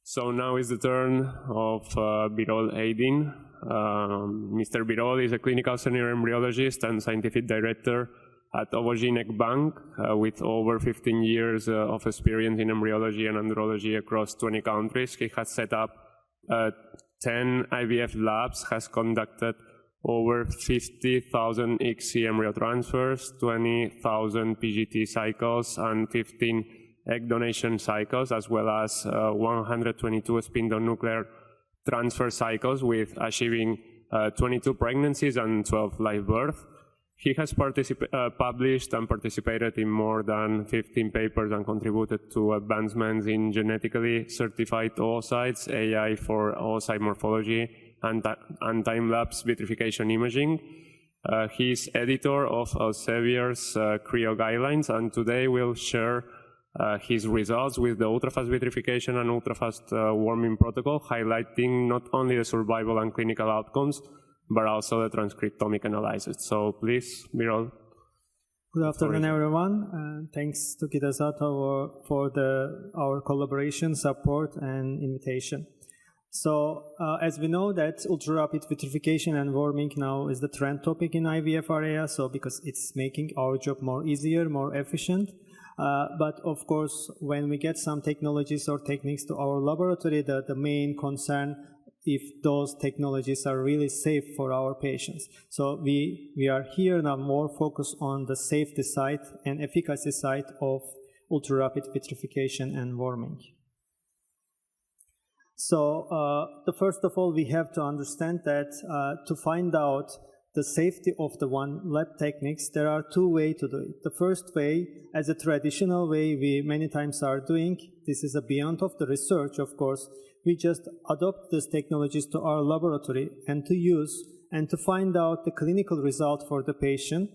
So now is the turn of Birol Aydin. Mr. Birol is a clinical senior embryologist and scientific director at Ovogene Bank with over 15 years of experience in embryology and andrology across 20 countries. He has set up 10 IVF labs, has conducted over 50,000 ICSI embryo transfers, 20,000 PGT cycles, and 15 egg donation cycles, as well as 122 spindle nuclear transfer cycles, with achieving 22 pregnancies and 12 live births. He has published and participated in more than 15 papers and contributed to advancements in genetically certified oocytes, AI for oocyte morphology, and time-lapse vitrification imaging. He's editor of Elsevier's cryo guidelines, and today we'll share his results with the ultrafast vitrification and ultrafast warming protocol, highlighting not only the survival and clinical outcomes, but also the transcriptomic analysis. So please, Birol. Good afternoon, everyone. Thanks to Kitazato for our collaboration, support, and invitation. So as we know that ultra-rapid vitrification and warming now is the trend topic in IVF area, so because it's making our job more easier, more efficient. But of course, when we get some technologies or techniques to our laboratory, the main concern if those technologies are really safe for our patients. So we are here now more focused on the safety side and efficacy side of ultra-rapid vitrification and warming. So first of all, we have to understand that to find out the safety of the one lab techniques, there are two ways to do it. The first way, as a traditional way we many times are doing, this is a beyond of the research, of course, we just adopt these technologies to our laboratory and to use and to find out the clinical result for the patient.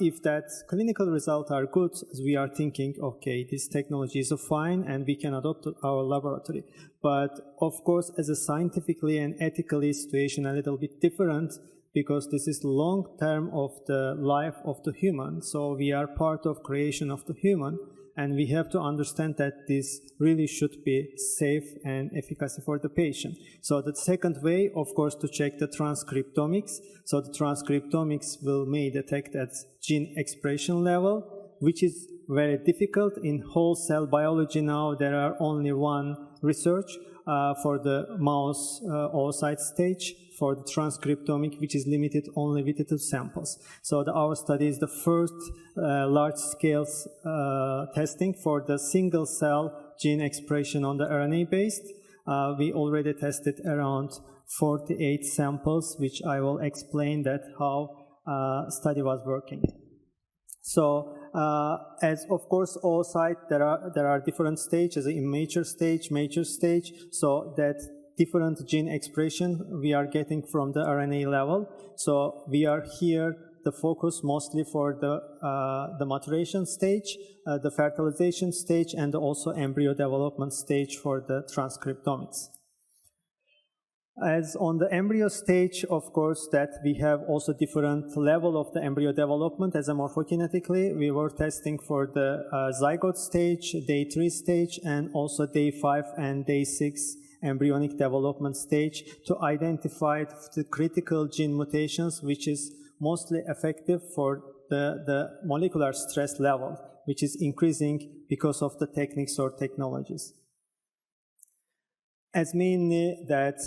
If that clinical results are good, as we are thinking, okay, this technology is fine and we can adopt to our laboratory. But of course, as a scientifically and ethically situation a little bit different, because this is long term of the life of the human. So we are part of creation of the human, and we have to understand that this really should be safe and efficacy for the patient. So the second way, of course, to check the transcriptomics. So the transcriptomics may detect at gene expression level, which is very difficult. In whole cell biology now, there are only one research for the mouse oocyte stage for the transcriptomic, which is limited only with 2 samples. So our study is the first large-scale testing for the single-cell gene expression on the RNA-based. We already tested around 48 samples, which I will explain that how study was working. So as of course oocyte, there are different stages, immature stage, mature stage, so that different gene expression we are getting from the RNA level. So we are here the focus mostly for the maturation stage, the fertilization stage, and also embryo development stage for the transcriptomics. As on the embryo stage, of course, that we have also different level of the embryo development. As a morphokinetically, we were testing for the zygote stage, day 3 stage, and also day 5 and day 6 embryonic development stage to identify the critical gene mutations, which is mostly effective for the molecular stress level, which is increasing because of the techniques or technologies. As mainly that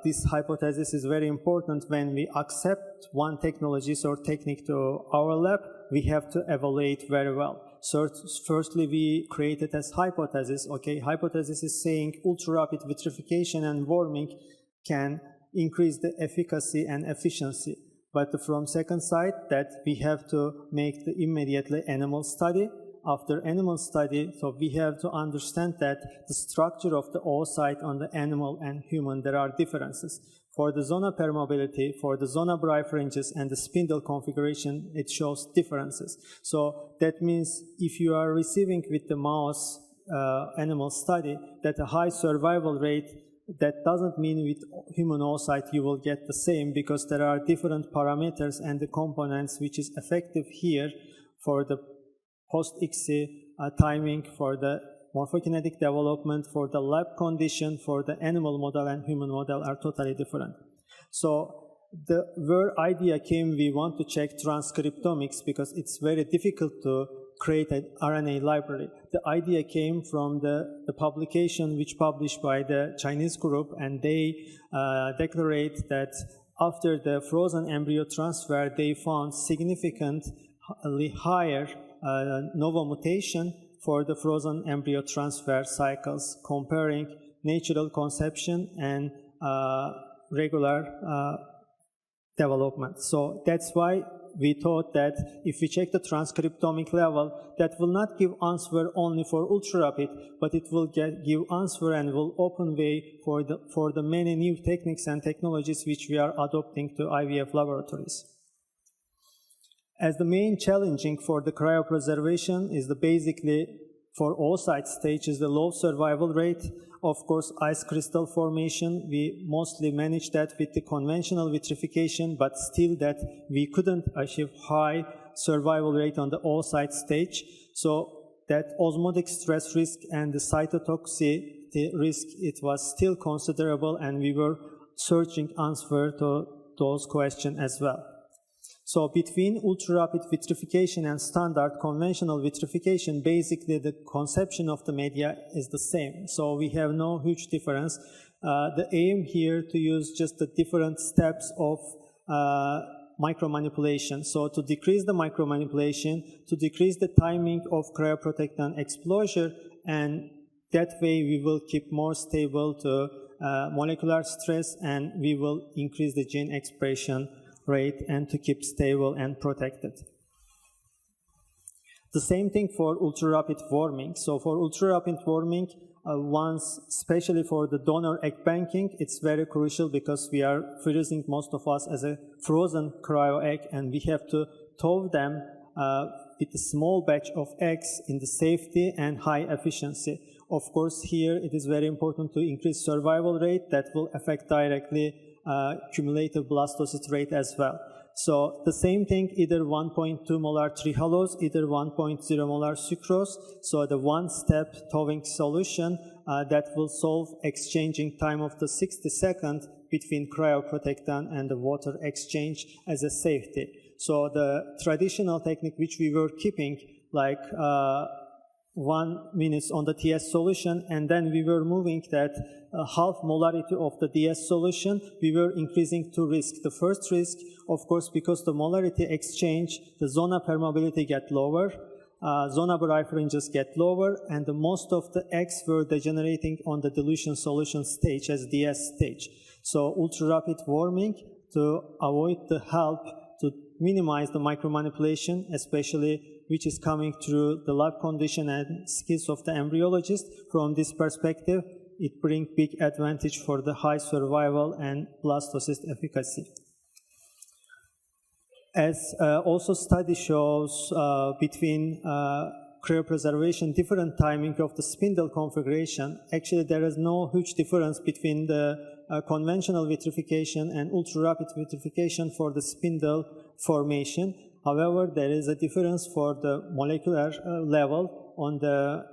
this hypothesis is very important when we accept one technology or technique to our lab, we have to evaluate very well. So firstly, we created as hypothesis, okay, hypothesis is saying ultra-rapid vitrification and warming can increase the efficacy and efficiency. But from second side, that we have to make the immediately animal study. After animal study, so we have to understand that the structure of the oocyte on the animal and human, there are differences. For the zona permeability, for the zona birefringes and the spindle configuration, it shows differences. So that means if you are receiving with the mouse animal study that a high survival rate, that doesn't mean with human oocyte you will get the same, because there are different parameters and the components which is effective here for the post-ICSI timing, for the morphokinetic development for the lab condition for the animal model and human model are totally different. So where idea came, we want to check transcriptomics because it's very difficult to create an RNA library. The idea came from the publication which published by the Chinese group, and they declarate that after the frozen embryo transfer, they found significantly higher novel mutation for the frozen embryo transfer cycles, comparing natural conception and regular development. So that's why we thought that if we check the transcriptomic level, that will not give answer only for ultra-rapid, but it will give answer and will open way for the many new techniques and technologies which we are adopting to IVF laboratories. As the main challenging for the cryopreservation is basically for oocyte stage is the low survival rate. Of course, ice crystal formation, we mostly manage that with the conventional vitrification, but still that we couldn't achieve high survival rate on the oocyte stage. So that osmotic stress risk and the cytotoxicity risk, it was still considerable, and we were searching answer to those questions as well. So between ultra-rapid vitrification and standard conventional vitrification, basically the conception of the media is the same. So we have no huge difference. The aim here to use just the different steps of micromanipulation. So to decrease the micromanipulation, to decrease the timing of cryoprotectant exposure, and that way we will keep more stable to molecular stress, and we will increase the gene expression rate and to keep stable and protected. The same thing for ultra-rapid warming. So for ultra-rapid warming, once, especially for the donor egg banking, it's very crucial because we are freezing most of us as a frozen cryo egg, and we have to thaw them with a small batch of eggs in the safety and high efficiency. Of course, here it is very important to increase survival rate that will affect directly cumulative blastocyst rate as well. So the same thing, either 1.2 molar trehalose, either 1.0 molar sucrose. So the one-step thawing solution that will solve exchanging time of the 60 seconds between cryoprotectant and the water exchange as a safety. So the traditional technique which we were keeping like 1 minute on the TS solution, and then we were moving that half molarity of the DS solution, we were increasing two risks. The first risk, of course, because the molarity exchange, the zona permeability get lower, zona birefringence get lower, and the most of the eggs were degenerating on the dilution solution stage as DS stage. So ultra-rapid warming to avoid the help to minimize the micromanipulation, especially which is coming through the lab condition and skills of the embryologist. From this perspective, it brings big advantage for the high survival and blastocyst efficacy. As also study shows between cryopreservation, different timing of the spindle configuration, actually there is no huge difference between the conventional vitrification and ultra-rapid vitrification for the spindle formation. However, there is a difference for the molecular level on the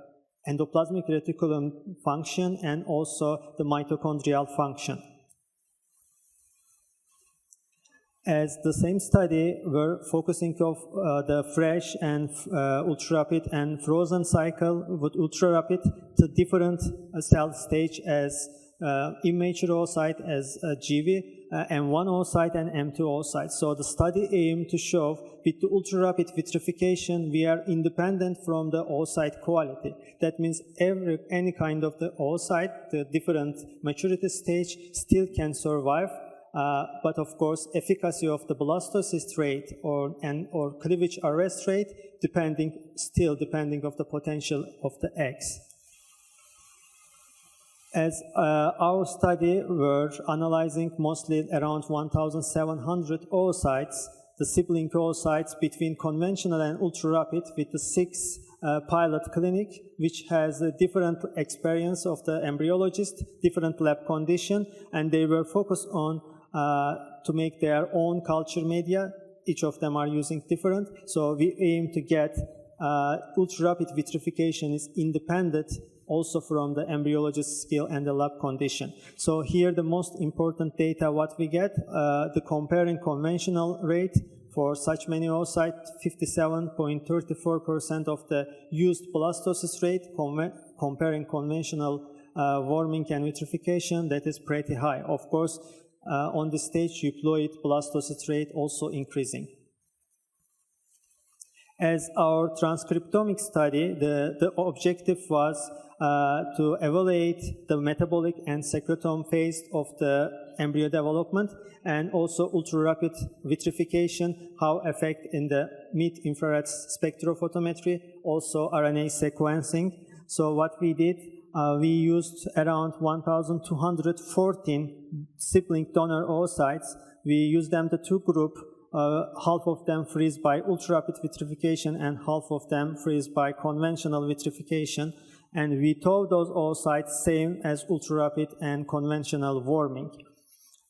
endoplasmic reticulum function and also the mitochondrial function. As the same study, we're focusing of the fresh and ultra-rapid and frozen cycle with ultra-rapid to different cell stage as immature oocyte as GV, M1 oocyte and M2 oocyte. So the study aimed to show with the ultra-rapid vitrification, we are independent from the oocyte quality. That means any kind of the oocyte, the different maturity stage still can survive. But of course, efficacy of the blastocyst rate or cleavage arrest rate depending of the potential of the eggs. As our study, we're analyzing mostly around 1,700 oocytes, the sibling oocytes between conventional and ultra-rapid with the 6 pilot clinic, which has a different experience of the embryologist, different lab condition, and they were focused on to make their own culture media. Each of them are using different. So we aim to get ultra-rapid vitrification is independent also from the embryologist skill and the lab condition. So here the most important data what we get, the comparing conventional rate for such many oocytes, 57.34% of the used blastocyst rate, comparing conventional warming and vitrification, that is pretty high. Of course, on this stage, euploid blastocyst rate also increasing. As our transcriptomic study, the objective was to evaluate the metabolic and secretome phase of the embryo development and also ultra-rapid vitrification, how affect in the mid-infrared spectrophotometry, also RNA sequencing. So what we did, we used around 1,214 sibling donor oocytes. We used them the two groups. Half of them freeze by ultra-rapid vitrification and half of them freeze by conventional vitrification. And we thawed those oocytes same as ultra-rapid and conventional warming.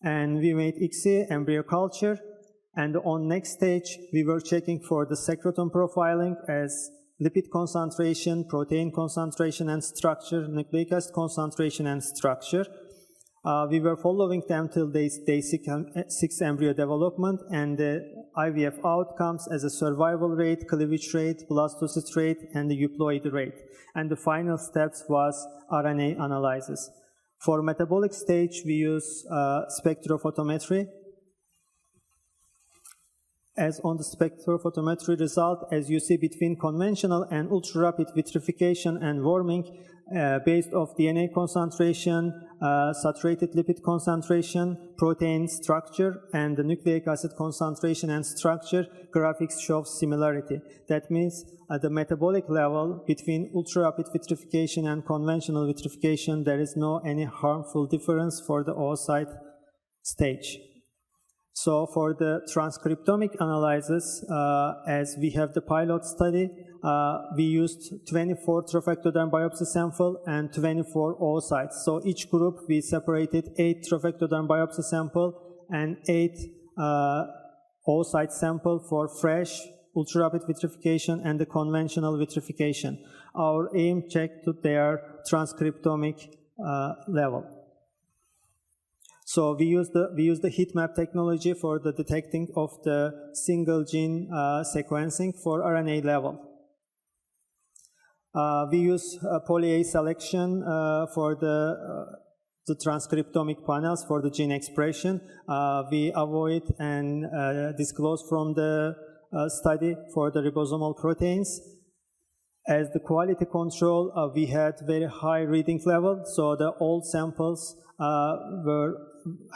And we made ESHRE embryo culture. And on next stage, we were checking for the secretome profiling as lipid concentration, protein concentration and structure, nucleic acid concentration and structure. We were following them till day 6 embryo development, and the IVF outcomes as a survival rate, cleavage rate, blastocyst rate, and the euploid rate. And the final steps was RNA analysis. For metabolic stage, we use spectrophotometry. As on the spectrophotometry result, as you see between conventional and ultra-rapid vitrification and warming, based off DNA concentration, saturated lipid concentration, protein structure, and the nucleic acid concentration and structure, graphics show similarity. That means at the metabolic level, between ultra-rapid vitrification and conventional vitrification, there is no any harmful difference for the oocyte stage. So for the transcriptomic analysis, as we have the pilot study, we used 24 trophectoderm biopsy sample and 24 oocytes. So each group we separated 8 trophectoderm biopsy sample and 8 oocyte sample for fresh ultra-rapid vitrification and the conventional vitrification. Our aim checked to their transcriptomic level. So we use the heat map technology for the detecting of the single gene sequencing for RNA level. We use poly-A selection for the transcriptomic panels for the gene expression. We avoid and disclose from the study for the ribosomal proteins. As the quality control, we had very high reading level, so the old samples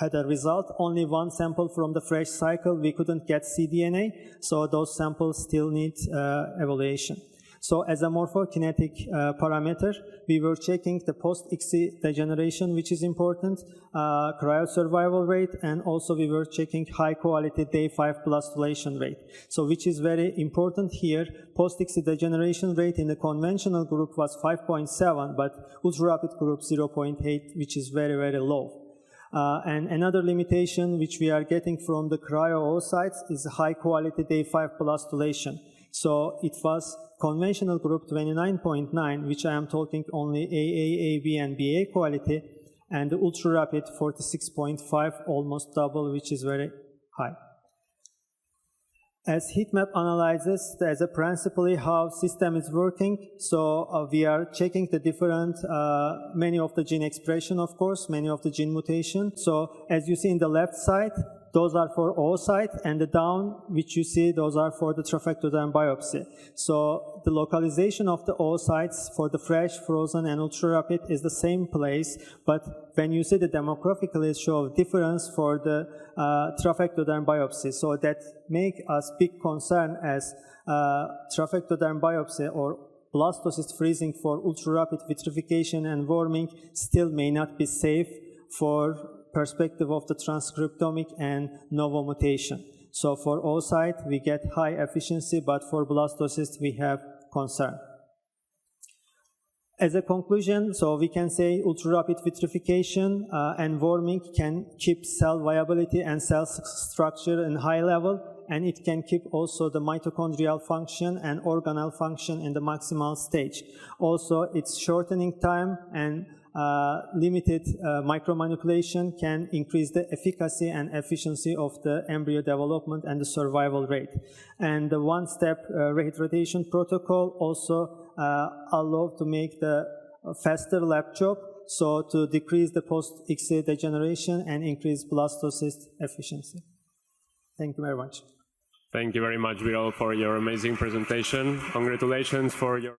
had a result. Only one sample from the fresh cycle, we couldn't get cDNA, so those samples still need evaluation. So as a morphokinetic parameter, we were checking the post-ESHRE degeneration, which is important, cryosurvival rate, and also we were checking high-quality day 5 blastulation rate. So which is very important here, post-ESHRE degeneration rate in the conventional group was 5.7, but ultra-rapid group 0.8, which is very, very low. And another limitation which we are getting from the cryo oocytes is high-quality day 5 blastulation. So it was conventional group 29.9, which I am talking only AA, AB, and BA quality, and the ultra-rapid 46.5, almost double, which is very high. As heat map analyzes, as a principally how system is working, so we are checking the different, many of the gene expression, of course, many of the gene mutation. So as you see in the left side, those are for oocyte, and the down, which you see, those are for the trophectoderm biopsy. So the localization of the oocytes for the fresh, frozen, and ultra-rapid is the same place, but when you see the demographically show difference for the trophectoderm biopsy, so that make us big concern as trophectoderm biopsy or blastocyst freezing for ultra-rapid vitrification and warming still may not be safe for perspective of the transcriptomic and novo mutation. So for oocyte, we get high efficiency, but for blastocyst, we have concern. As a conclusion, so we can say ultra-rapid vitrification and warming can keep cell viability and cell structure in high level, and it can keep also the mitochondrial function and organelle function in the maximal stage. Also, it's shortening time, and limited micromanipulation can increase the efficacy and efficiency of the embryo development and the survival rate. And the one-step rate rotation protocol also allows to make the faster lab job, so to decrease the post-ESHRE degeneration and increase blastocyst efficiency. Thank you very much. Thank you very much, Birol, for your amazing presentation. Congratulations for your